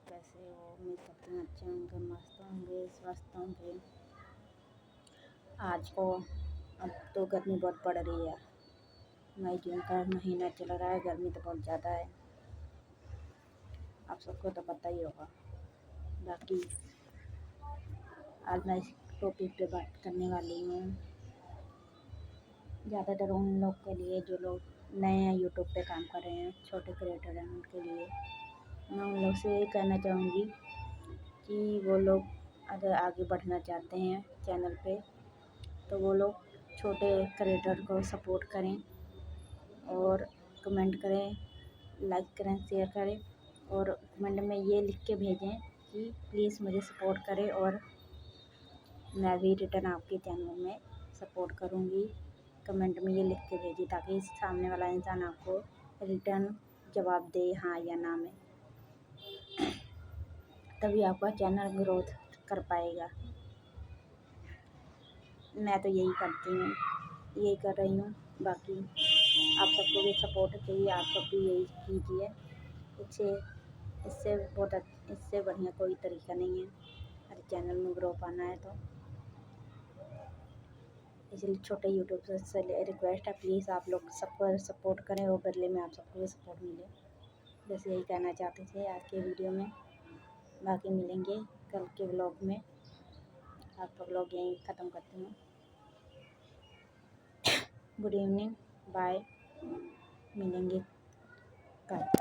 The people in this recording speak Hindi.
कैसे हो? उम्मीद करती हूँ अच्छे होंगे, मस्त होंगे, स्वस्थ होंगे। आज को अब तो गर्मी बहुत पड़ रही है। मई जून का महीना चल रहा है, गर्मी तो बहुत ज़्यादा है, आप सबको तो पता ही होगा। बाकी आज मैं इस टॉपिक पे बात करने वाली हूँ ज़्यादातर उन लोग के लिए जो लोग नए हैं, यूट्यूब पे काम कर रहे हैं, छोटे क्रिएटर हैं, उनके लिए मैं उन लोग से यही कहना चाहूँगी कि वो लोग अगर आगे बढ़ना चाहते हैं चैनल पे तो वो लोग छोटे क्रिएटर को सपोर्ट करें और कमेंट करें, लाइक करें, शेयर करें और कमेंट में ये लिख के भेजें कि प्लीज़ मुझे सपोर्ट करें और मैं भी रिटर्न आपके चैनल में सपोर्ट करूँगी। कमेंट में ये लिख के भेजिए ताकि सामने वाला इंसान आपको रिटर्न जवाब दे हाँ या ना में, तभी आपका चैनल ग्रोथ कर पाएगा। मैं तो यही करती हूँ, यही कर रही हूँ। बाकी आप सबको भी सपोर्ट चाहिए, आप सब भी यही कीजिए। इससे बढ़िया कोई तरीका नहीं है अगर चैनल में ग्रो पाना है तो। इसलिए छोटे यूट्यूब से रिक्वेस्ट है, प्लीज़ आप लोग सबको सपोर्ट करें और बदले में आप सबको भी सपोर्ट मिले। बस यही कहना चाहते थे आज के वीडियो में। बाकी मिलेंगे कल के व्लॉग में। आज का व्लॉग यहीं ख़त्म करती हूँ। गुड इवनिंग, बाय, मिलेंगे कल।